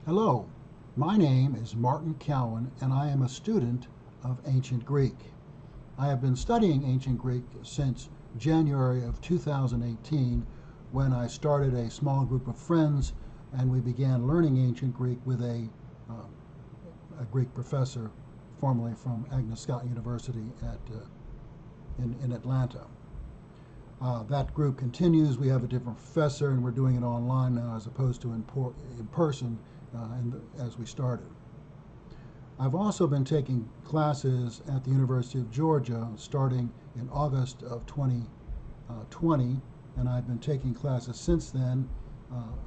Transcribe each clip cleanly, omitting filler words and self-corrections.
Hello, my name is Martin Cowen and I am a student of Ancient Greek. I have been studying Ancient Greek since January of 2018 when I started a small group of friends and we began learning Ancient Greek with a Greek professor formerly from Agnes Scott University in Atlanta. That group continues. We have a different professor and we're doing it online now as opposed to in person as we started. I've also been taking classes at the University of Georgia starting in August of 2020, and I've been taking classes since then.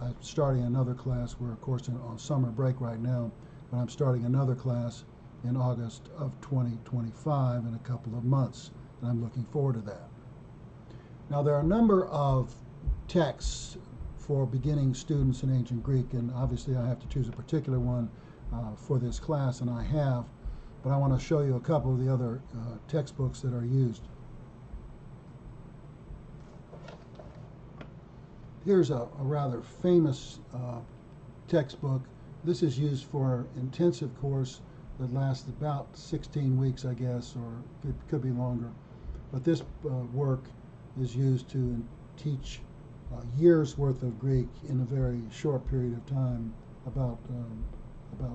I'm starting another class. We're, of course, on summer break right now, but I'm starting another class in August of 2025 in a couple of months, and I'm looking forward to that. Now, there are a number of texts for beginning students in Ancient Greek, and obviously I have to choose a particular one for this class, and I have, but I want to show you a couple of the other textbooks that are used. Here's a rather famous textbook. This is used for an intensive course that lasts about 16 weeks, I guess, or it could be longer. But this work is used to teach years worth of Greek in a very short period of time, about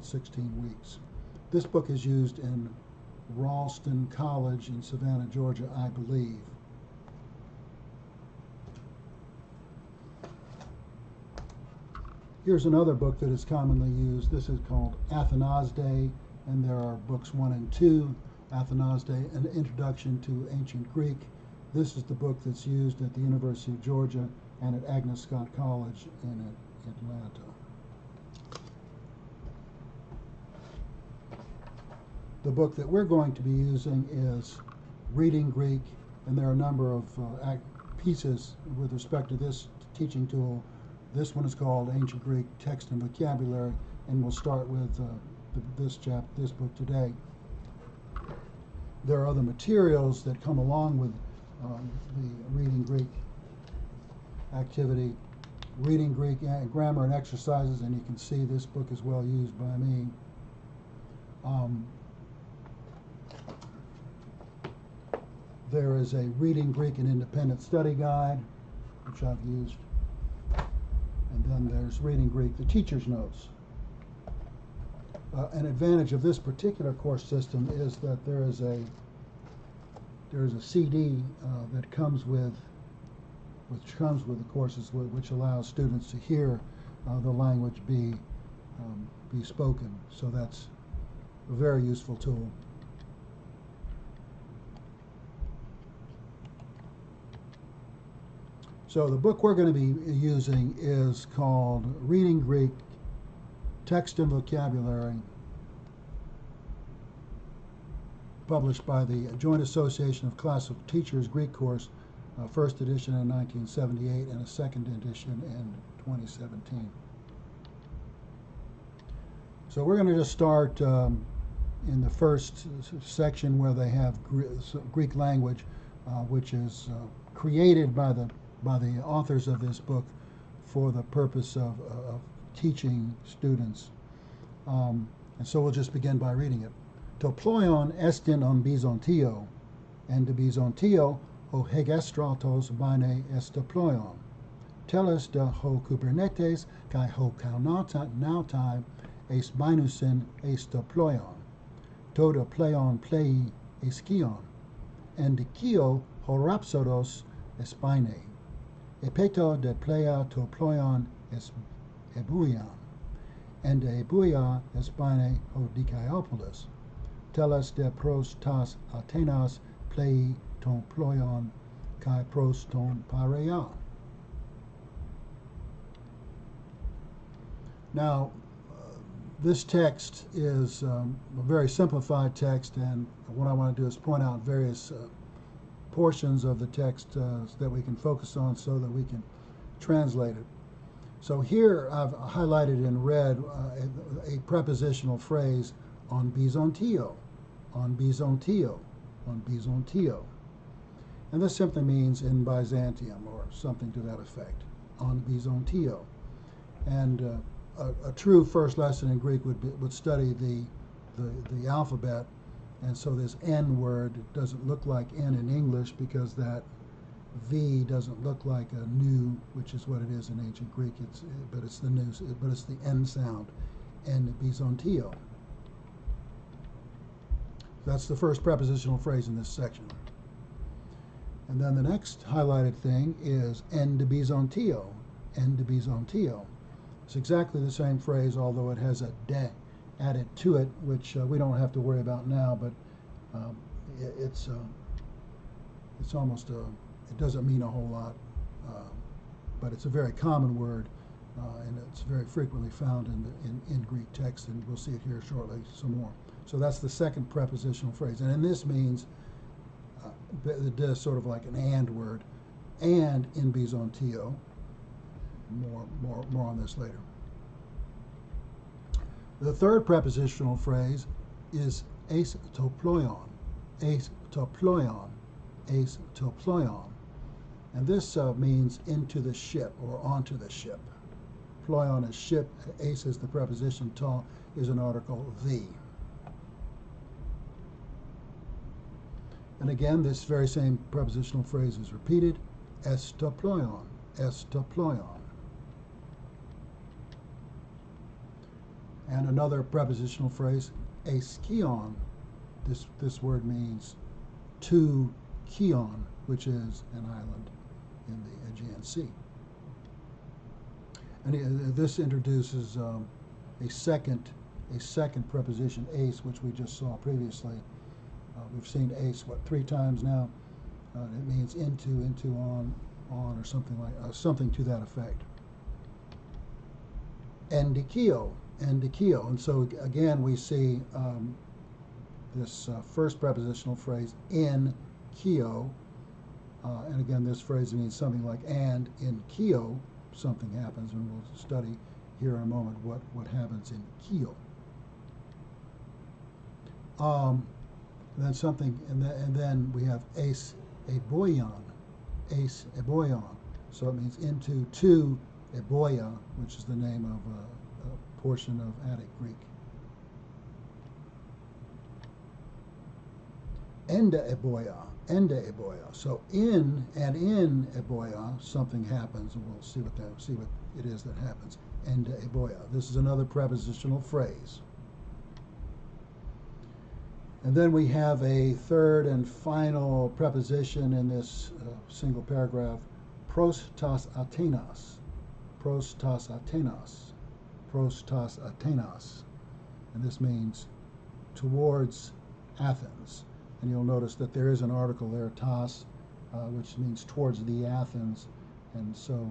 16 weeks. This book is used in Ralston College in Savannah, Georgia, I believe. Here's another book that is commonly used. This is called Athanasde, and there are books 1 and 2. Athanasde, An Introduction to Ancient Greek. This is the book that's used at the University of Georgia and at Agnes Scott College in Atlanta. The book that we're going to be using is Reading Greek, and there are a number of pieces with respect to this teaching tool. This one is called Ancient Greek Text and Vocabulary, and we'll start with this book today. There are other materials that come along with the Reading Greek activity. Reading Greek grammar and exercises, and you can see this book is well used by me. There is a Reading Greek and Independent Study Guide, which I've used. And then there's Reading Greek, the Teacher's Notes. An advantage of this particular course system is that there is a CD that comes with the courses, which allows students to hear the language be spoken. So that's a very useful tool. So the book we're going to be using is called Reading Greek, Text and Vocabulary, published by the Joint Association of Classical Teachers Greek course, first edition in 1978 and a second edition in 2017. So we're going to just start in the first section where they have Greek language, which is created by the authors of this book for the purpose of teaching students. And so we'll just begin by reading it. To ploion estin on Byzantio, and to Byzantio ho hegestratos bine est ploion. Teles de ho Kubernetes kai ho kaunata nautai est binusin est ploion. To de pleion plei eskion, and de kio ho rhapsodos est bine. Epeto de pleia to ploion est ebuion, and de ebuia est bine ho dikaiopolis. Teles de pros tas Athenas plei ton ploion kai pros ton pareia. Now, this text is a very simplified text, and what I want to do is point out various portions of the text that we can focus on so that we can translate it. So here I've highlighted in red a prepositional phrase on Byzantio, on Byzantio, on Byzantio. And this simply means in Byzantium or something to that effect, on Byzantio. And a true first lesson in Greek would study the alphabet, and so this N word doesn't look like N in English because that V doesn't look like a nu, which is what it is in ancient Greek. But it's the N sound, en bizontio. That's the first prepositional phrase in this section. And then the next highlighted thing is en bizontio. En bizontio. It's exactly the same phrase, although it has a de added to it, which we don't have to worry about now. But it's almost it doesn't mean a whole lot, but it's a very common word, and it's very frequently found in Greek text, and we'll see it here shortly some more. So that's the second prepositional phrase, and this means the de is sort of like an and word, and in bizontio. More on this later. The third prepositional phrase is eis to ploion, eis to ploion, eis to ploion. And this means into the ship or onto the ship. Ploion is ship, eis is the preposition, to is an article, the. And again, this very same prepositional phrase is repeated, es to ploion, es to ploion. And another prepositional phrase, eis kion. This word means to Kion, which is an island in the Aegean Sea. And this introduces a second preposition, eis, which we just saw previously. We've seen eis, 3 times now. It means into, on, or something to that effect. Endikio. And so again we see this first prepositional phrase, in kio, and again this phrase means something like and in kio something happens, and we'll study here in a moment what happens in kio. Then we have eis eboion, eis eboion, so it means into, to eboia, which is the name of a portion of Attic Greek. Enda eboia. So in eboia something happens, and we'll see what it is that happens. Enda eboia. This is another prepositional phrase. And then we have a third and final preposition in this single paragraph, pros tas Athenas. Pros tas Athenas. Pros tas Athenas. And this means towards Athens. And you'll notice that there is an article there, tas, which means towards the Athens. And so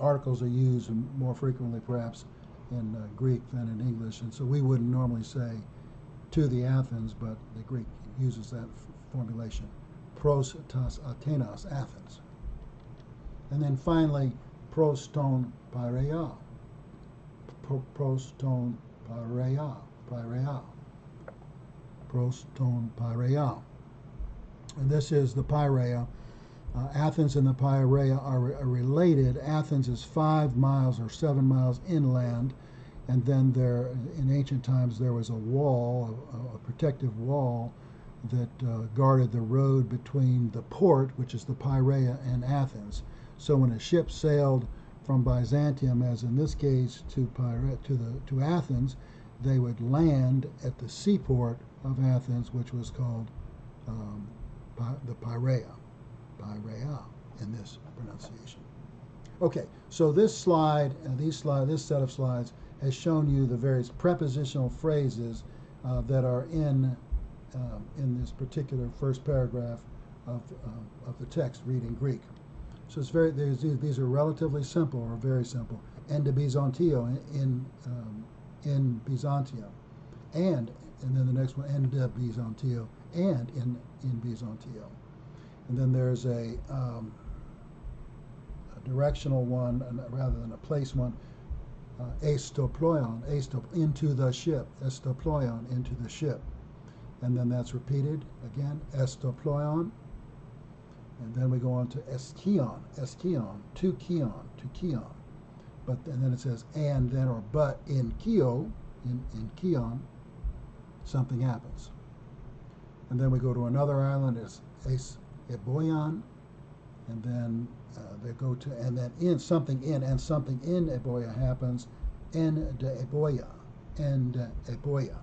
articles are used more frequently perhaps in Greek than in English. And so we wouldn't normally say to the Athens, but the Greek uses that formulation. Pros tas Athenas, Athens. And then finally, pros ton Piraea. Pros ton Piraea. Piraea. Pros ton Piraea. And this is the Piraea. Athens and the Piraea are related. Athens is 5 miles or 7 miles inland, and then there, in ancient times, there was a wall, a protective wall that guarded the road between the port, which is the Piraea, and Athens. So when a ship sailed from Byzantium, as in this case, to Athens, they would land at the seaport of Athens, which was called the Piraea. Piraea in this pronunciation. Okay, so this slide, this set of slides has shown you the various prepositional phrases that are in this particular first paragraph of the text, reading Greek. So it's these are relatively simple or very simple. Enda bizontio in Byzantium, and then the next one, enda bizontio, and in Byzantium. And then there's a directional one rather than a place one. Eis to ploion, into the ship, es to ploion, into the ship. And then that's repeated again, es to ploion. And then we go on to eskion, to kion. and then it says and then or but in Kio, in Kion, something happens. And then we go to another island, it's Es Eboyan, and then they go to, and then and something in Eboya happens, en de Eboya, en de Eboya.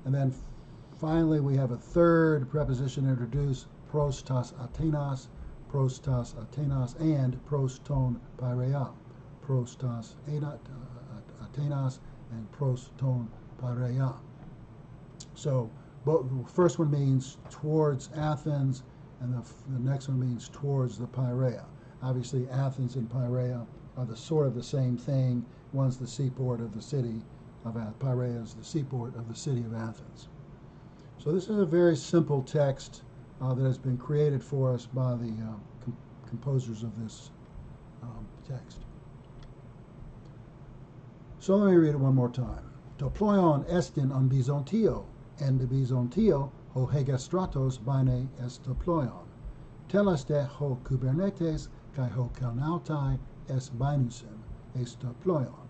And then finally we have a third preposition introduced, prostas Atenas, and proston Pairea. Prostas Atenas and proston Pairea. So both, the first one means towards Athens, and the next one means towards the Pairea. Obviously, Athens and Pairea are the sort of the same thing. One's the seaport of the city of Athens. Pairea is the seaport of the city of Athens. So this is a very simple text that has been created for us by the composers of this text. So let me read it one more time. To ploion estin on Bizontio, and de Bizontio ho hegestratos bine est to ploion. Telas de ho Kubernetes kai ho Kalnautai est binusin est to ploion.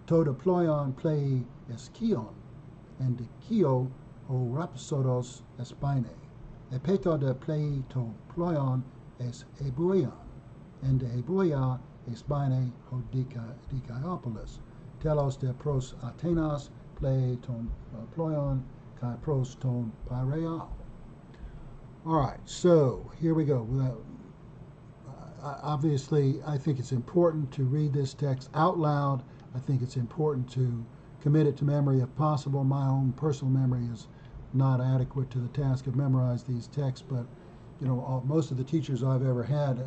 To de ploion plei est Kion, and de Kio ho Rhapsodos est bine. Epeto de plei to ploion es Ebuion, and de Ebuia es bine ho Dikaiopolis. Telos de pros Atenas plei ton ploion kai pros ton Pairea. All right, so here we go. Obviously, I think it's important to read this text out loud. I think it's important to commit it to memory if possible. My own personal memory is not adequate to the task of memorize these texts, but you know, most of the teachers I've ever had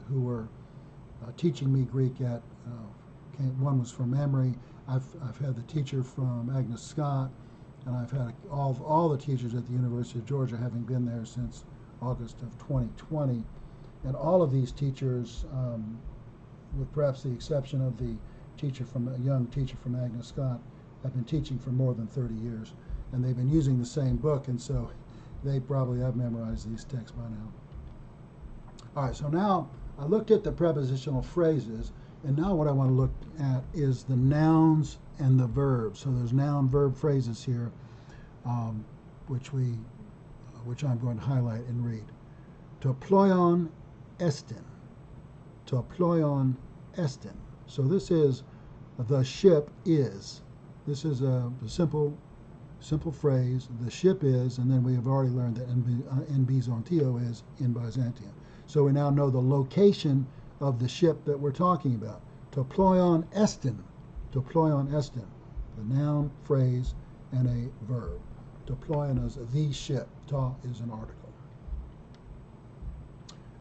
who were teaching me Greek at one was from memory. I've had the teacher from Agnes Scott, and I've had all the teachers at the University of Georgia, having been there since August of 2020, and all of these teachers, with perhaps the exception of the young teacher from Agnes Scott, have been teaching for more than 30 years, and they've been using the same book, and so they probably have memorized these texts by now. All right, so now I looked at the prepositional phrases, and now what I want to look at is the nouns and the verbs. So there's noun-verb phrases here, which I'm going to highlight and read. To ploion estin. To ploion estin. So this is the ship is. This is a simple phrase. The ship is, and then we have already learned that in Bizontio is in Byzantium. So we now know the location of the ship that we're talking about. To ploion estin. To ploion estin. The noun, phrase, and a verb. To ploion is the ship. Ta is an article.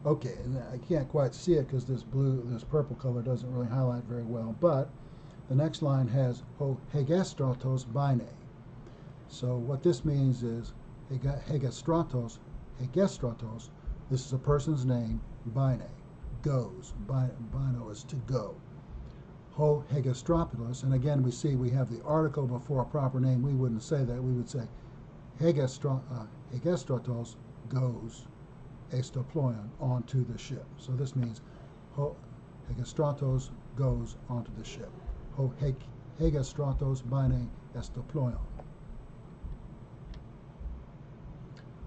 Okay, and I can't quite see it because this purple color doesn't really highlight very well, but the next line has ho hegestratos bine. So what this means is hegestratos, this is a person's name, bine, goes. Bino is to go. Ho hegestratos, and again we see we have the article before a proper name. We wouldn't say that. We would say hegestratos goes estoploion, onto the ship. So this means ho hegestratos goes onto the ship. Ho hegestratos bine estoploion.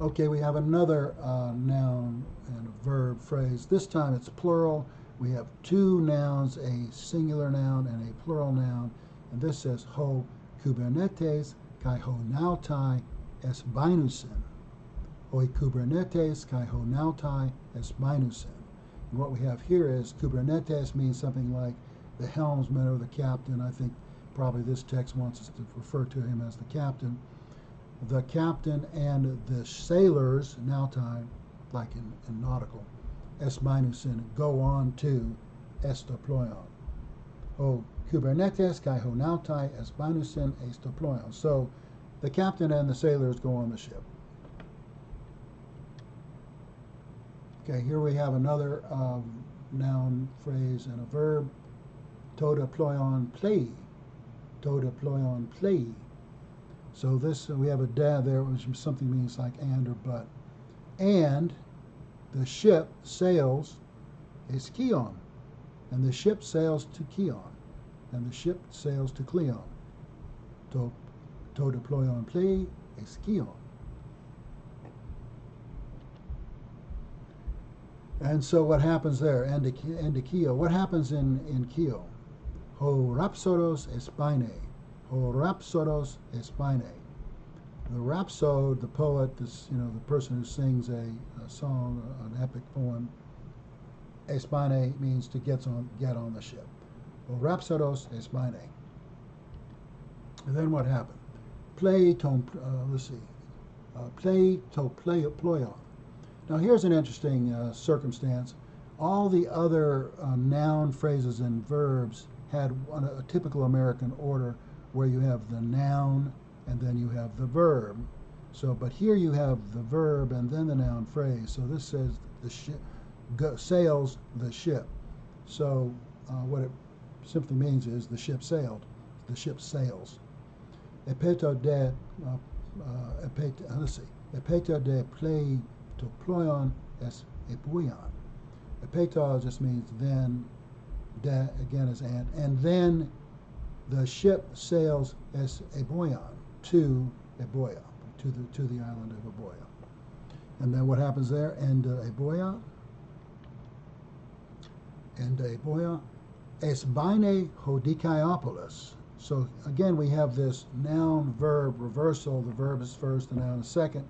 Okay, we have another noun and a verb phrase. This time it's plural. We have two nouns, a singular noun and a plural noun. And this says ho Kubernetes kai ho nautai es binusin. Hoi Kubernetes kai ho nautai es binusin. And what we have here is Kubernetes means something like the helmsman or the captain. I think probably this text wants us to refer to him as the captain. The captain and the sailors, nautai, like in nautical, es binusin, go on to estoploion. Ho Kubernetes kai ho nautai es binusin estoploion. So the captain and the sailors go on the ship. Okay, here we have another noun, phrase, and a verb. To deploion plei. To deploion plei. So this, we have a da there, which something means like and or but. And the ship sails es Kion. And the ship sails to Keon. And the ship sails to Cleon. To deployon play es Keon. And so what happens there? And Kio. What happens in Kio? Ho rhapsodos espaine. Ho rhapsodos espaine. The rhapsode, the poet, this, the person who sings a song, an epic poem. Espaine means to get on the ship. Ho rhapsodos espaine. And then what happened? Play to ployon. Now here's an interesting circumstance. All the other noun phrases and verbs had a typical American order where you have the noun and then you have the verb. So, but here you have the verb and then the noun phrase. So this says the ship sails the ship. So what it simply means is the ship sailed. The ship sails. Epeto de play to ployon es epuyan. Epeto just means then, de again is and then the ship sails es eboyan to Eboya, to the island of Eboya. And then what happens there? And Eboya es baine hodikaiopolis. So again, we have this noun-verb reversal. The verb is first, the noun is second.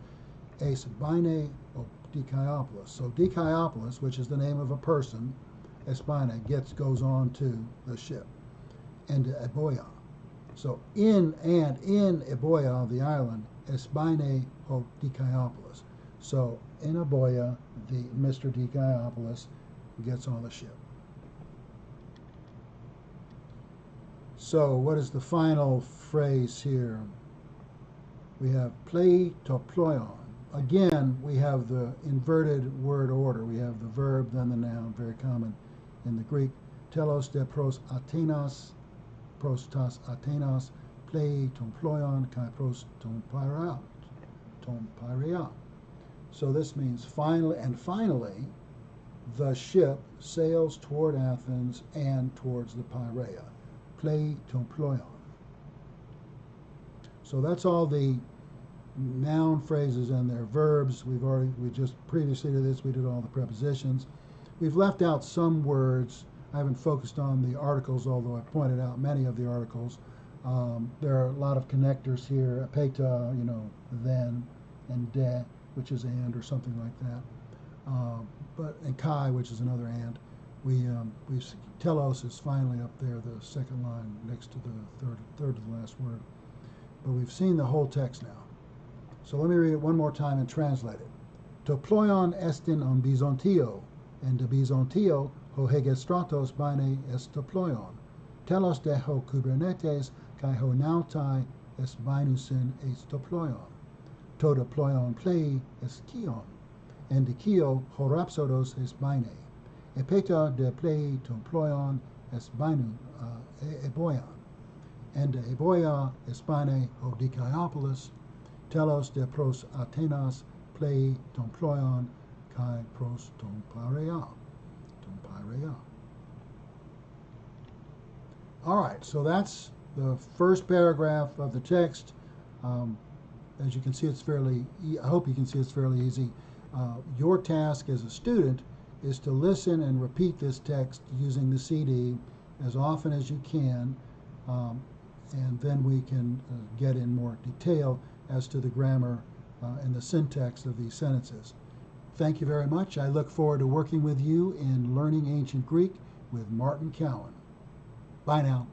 Es baine hodikaiopolis. So Dikaiopolis, which is the name of a person, es baine goes on to the ship. And Eboya. So in Eboya, the island, es baine hodikaiopolis. So in Eboya, the Mr. Dikaiopolis gets on the ship. So what is the final phrase here? We have play to ployon. Again, we have the inverted word order. We have the verb, then the noun, very common in the Greek. Telos de pros Athenas, prostas Athenas, play ton ployon, kai pros ton pairea. So this means finally, the ship sails toward Athens and towards the Piraea. Play ton ployon. So that's all the noun phrases and their verbs. We just previously to this, we did all the prepositions. We've left out some words. I haven't focused on the articles, although I pointed out many of the articles. There are a lot of connectors here. Peta, then, and de, which is and or something like that. And kai, which is another and. We telos is finally up there, the second line next to the third to the last word. But we've seen the whole text now. So let me read it one more time and translate it. To ployon estin on bizontio, and de bizontio ho hegestratos bine est to ployon. Telos de ho kubernetes kai ho nautai est binusin est to ployon. To de ployon play est kion, and de kio ho rhapsodos est bine. Epeta de play to ployon es binu eboyan, and eboya es bine ho dikaiopolis, telos de pros Athenas play ton ployon kai pros ton pairea. All right, so that's the first paragraph of the text. As you can see, I hope you can see it's fairly easy. Your task as a student is to listen and repeat this text using the CD as often as you can, and then we can get in more detail as to the grammar and the syntax of these sentences. Thank you very much. I look forward to working with you in learning ancient Greek with Martin Cowen. Bye now.